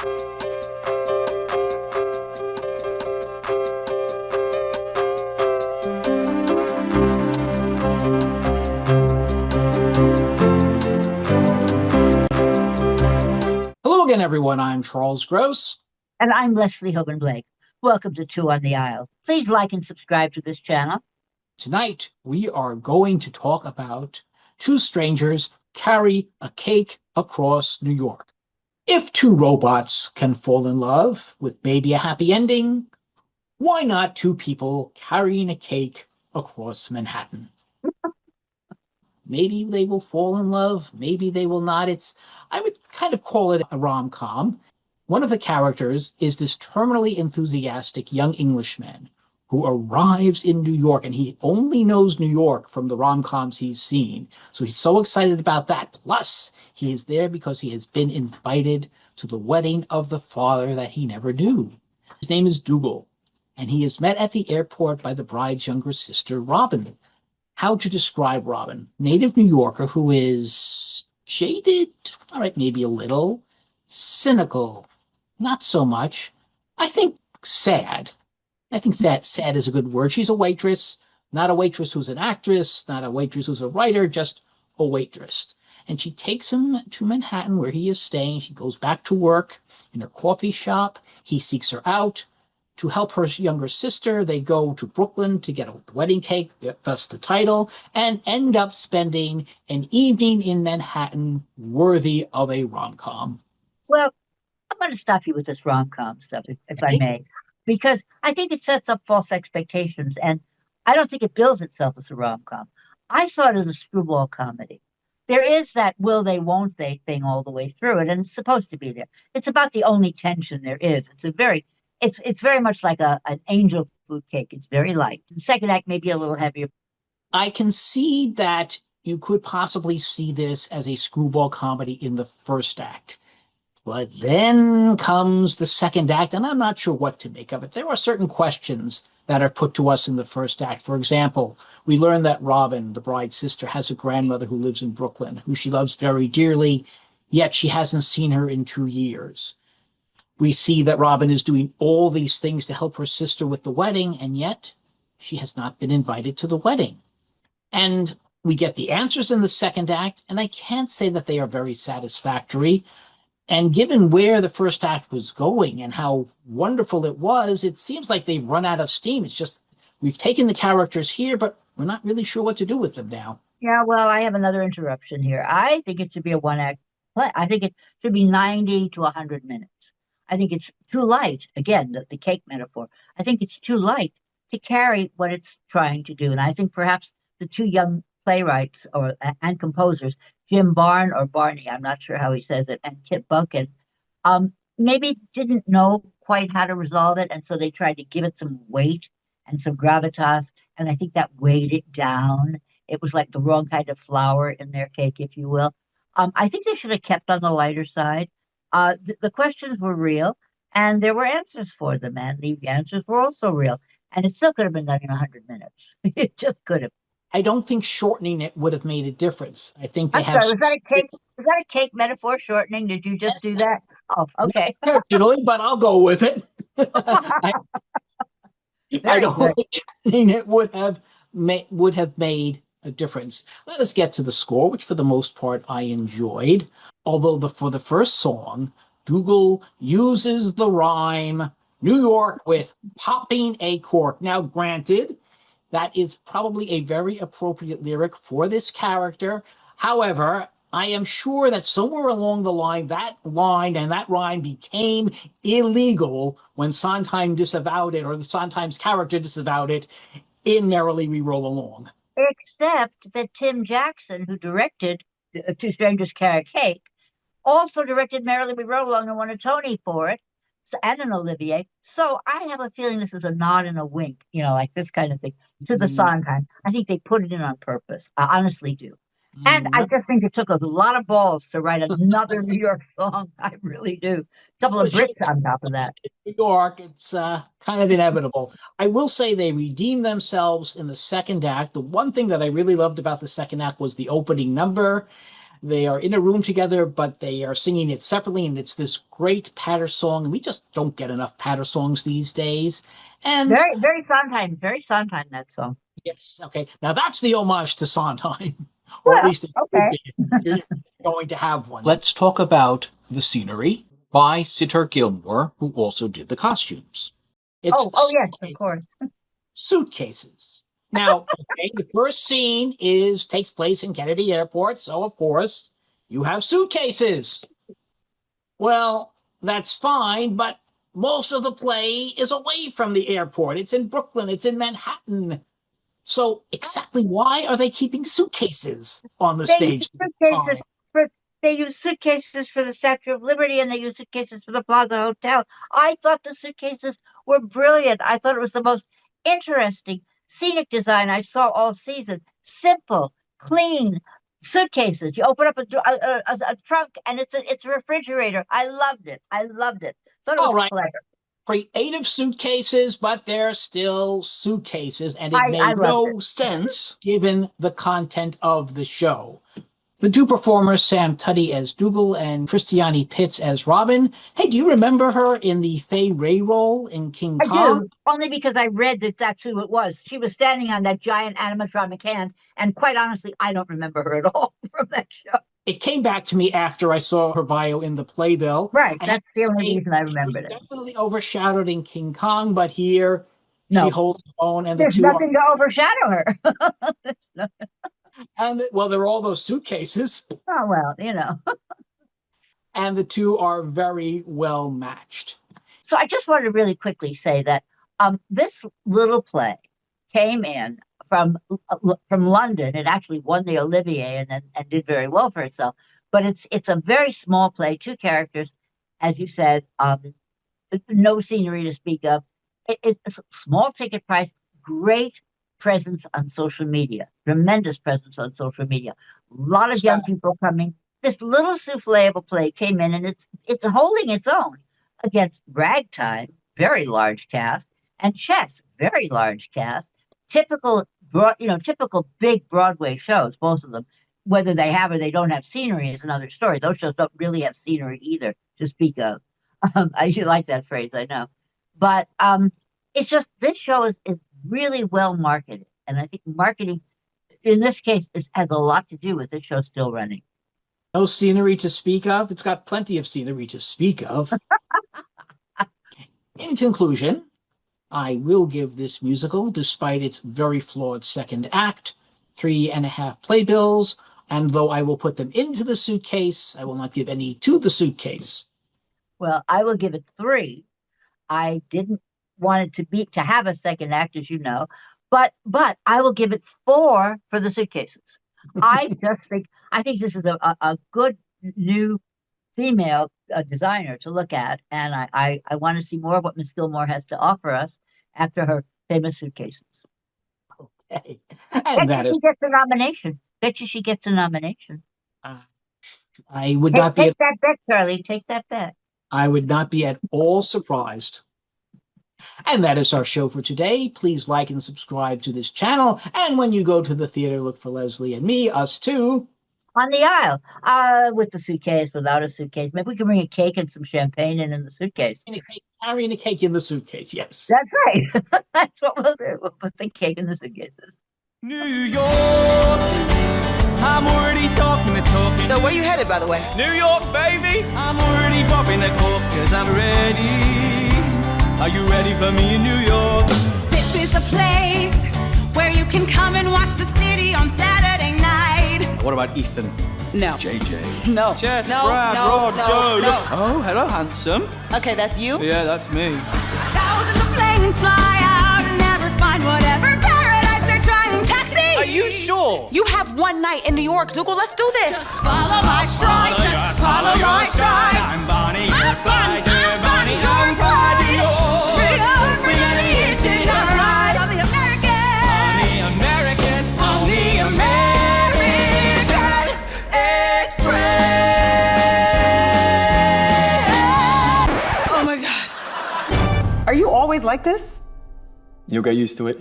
Hello again, everyone. I'm Charles Gross. And I'm Leslie Hoban Blake. Welcome to Two on the Aisle. Please like and subscribe to this channel. Tonight, we are going to talk about two strangers carry a cake across New York. If two robots can fall in love with maybe a happy ending, why not two people carrying a cake across Manhattan? Maybe they will fall in love, maybe they will not. I would kind of call it a rom-com. One of the characters is this terminally enthusiastic young Englishman who arrives in New York, and he only knows New York from the rom-coms he's seen. So he's so excited about that. Plus, he is there because he has been invited to the wedding of the father that he never knew. His name is Dougal, and he is met at the airport by the bride's younger sister, Robin. How to describe Robin? Native New Yorker who is jaded, all right, maybe a little, cynical, not so much. I think sad. I think sad is a good word. She's a waitress, not a waitress who's an actress, not a waitress who's a writer, just a waitress. And she takes him to Manhattan where he is staying. She goes back to work in her coffee shop. He seeks her out. To help her younger sister, they go to Brooklyn to get a wedding cake, thus the title, and end up spending an evening in Manhattan worthy of a rom-com. Well, I'm going to stop you with this rom-com stuff, if I may, because I think it sets up false expectations, and I don't think it bills itself as a rom-com. I saw it as a screwball comedy. There is that will they, won't they thing all the way through it, and it's supposed to be there. It's about the only tension there is. It's very much like an angel food cake. It's very light. The second act may be a little heavier. I can see that you could possibly see this as a screwball comedy in the first act. But then comes the second act, and I'm not sure what to make of it. There are certain questions that are put to us in the first act. For example, we learn that Robin, the bride's sister, has a grandmother who lives in Brooklyn, who she loves very dearly, yet she hasn't seen her in 2 years. We see that Robin is doing all these things to help her sister with the wedding, and yet she has not been invited to the wedding. And we get the answers in the second act, and I can't say that they are very satisfactory. And given where the first act was going and how wonderful it was, it seems like they've run out of steam. It's just, we've taken the characters here, but we're not really sure what to do with them now. Yeah, well, I have another interruption here. I think it should be a one-act play. I think it should be 90 to 100 minutes. I think it's too light. Again, the cake metaphor. I think it's too light to carry what it's trying to do. And I think perhaps the two young playwrights and composers, Jim Barn or Barney, I'm not sure how he says it, and Kit Buchan, maybe didn't know quite how to resolve it. And so they tried to give it some weight and some gravitas. And I think that weighed it down. It was like the wrong kind of flour in their cake, if you will. I think they should have kept on the lighter side. The questions were real, and there were answers for them, and the answers were also real. And it still could have been done in 100 minutes. It just could have. I don't think shortening it would have made a difference. I think they I'm have. sorry, was that a cake metaphor shortening? Did you just do that? Oh, okay. Not intentionally, but I'll go with it. I don't think shortening it would have made a difference. Let us get to the score, which for the most part I enjoyed. Although for the first song, Dougal uses the rhyme New York with popping a cork. Now, granted, that is probably a very appropriate lyric for this character. However, I am sure that somewhere along the line, that line and that rhyme became illegal when Sondheim disavowed it, or the Sondheim's character disavowed it in Merrily We Roll Along. Except that Tim Jackson, who directed Two Strangers Carry a Cake, also directed Merrily We Roll Along and won a Tony for it, and an Olivier. So I have a feeling this is a nod and a wink, like this kind of thing, to the Sondheim. I think they put it in on purpose. I honestly do. And I just think it took a lot of balls to write another New York song. I really do. A couple of Brits on top of that. New York, it's kind of inevitable. I will say they redeemed themselves in the second act. The one thing that I really loved about the second act was the opening number. They are in a room together, but they are singing it separately, and it's this great patter song. And we just don't get enough patter songs these days. And Very, very Sondheim, that song. yes, okay, now that's the homage to Sondheim, or at Well, least it could okay. be. You're going to have one. Let's talk about the scenery by Sitter Gilmore, who also did the costumes. It's Yes, of course. suitcases. Now, okay, the first scene takes place in Kennedy Airport, so of course you have suitcases. Well, that's fine, but most of the play is away from the airport. It's in Brooklyn, it's in Manhattan. So exactly why are they keeping suitcases on the stage? They use suitcases for the Statue of Liberty, and they use suitcases for the Plaza Hotel. I thought the suitcases were brilliant. I thought it was the most interesting scenic design I saw all season. Simple, clean suitcases. You open up a trunk, and it's a refrigerator. I loved it. Thought it was clever. Creative suitcases, but they're still suitcases, and it I made no loved sense given the content of the show. The two performers, Sam Tuddy as Dougal and Christiane Pitts as Robin. Hey, do you remember her in the Fay Ray role in King Kong? I do, only because I read that that's who it was. She was standing on that giant animatronic hand, and quite honestly, I don't remember her at all from that show. It came back to me after I saw her bio in the playbill. Right, that's the only reason I remembered it. Definitely overshadowed in King Kong, but here No. she holds her own, and there's nothing to overshadow her. And well, there are all those suitcases. Oh, well, you know. And the two are very well matched. So I just wanted to really quickly say that this little play came in from London. It actually won the Olivier and did very well for itself. But it's a very small play, two characters, as you said, no scenery to speak of. It's a small ticket price, great presence on social media, tremendous presence on social media. A lot of young people coming. This little souffle of a play came in, and it's holding its own against Ragtime, very large cast, and Chess, very large cast. Typical big Broadway shows, both of them. Whether they have or they don't have scenery is another story. Those shows don't really have scenery either to speak of. I should like that phrase, I know. But it's just this show is really well marketed. And I think marketing, in this case, has a lot to do with this show still running. No scenery to speak of. It's got plenty of scenery to speak of. In conclusion, I will give this musical, despite its very flawed second act, 3.5 playbills. And though I will put them into the suitcase, I will not give any to the suitcase. Well, I will give it 3. I didn't want it to have a second act, as you know, but I will give it 4 for the suitcases. I think this is a good new female designer to look at, and I want to see more of what Miss Gilmore has to offer us after her famous suitcases. Okay, and she gets a nomination. Bet you she gets a nomination. I would not be. Take that bet, Charlie. Take that bet. I would not be at all surprised. And that is our show for today. Please like and subscribe to this channel. And when you go to the theater, look for Leslie and me, us too. On the aisle, with the suitcase, without a suitcase. Maybe we can bring a cake and some champagne in the suitcase. Carrying a cake in the suitcase, yes. That's right. That's what we'll do. We'll put the cake in the suitcases. New York, I'm already talking the talk. So where you headed, by the way? New York, baby, I'm already popping the cork, cause I'm ready. Are you ready for me in New York? This is the place where you can come and watch the city on Saturday night. What about Ethan? No. JJ? No. Jeff, No, Brad, no, Rod, no, Joe. no. Look. Oh, hello, handsome. Okay, that's you? Yeah, that's me. Thousands of planes fly out and never find whatever paradise they're trying. Taxi! Are you sure? You have one night in New York, Dougal. Let's do this. Just follow my stride, just follow my stride. I'm Bonnie, you're I'm Clyde, you're Bonnie, you're I'm Clyde, Clyde. New York. Bring on the hitching ride on the American. On the American Express. Oh my God. Are you always like this? You'll get used to it.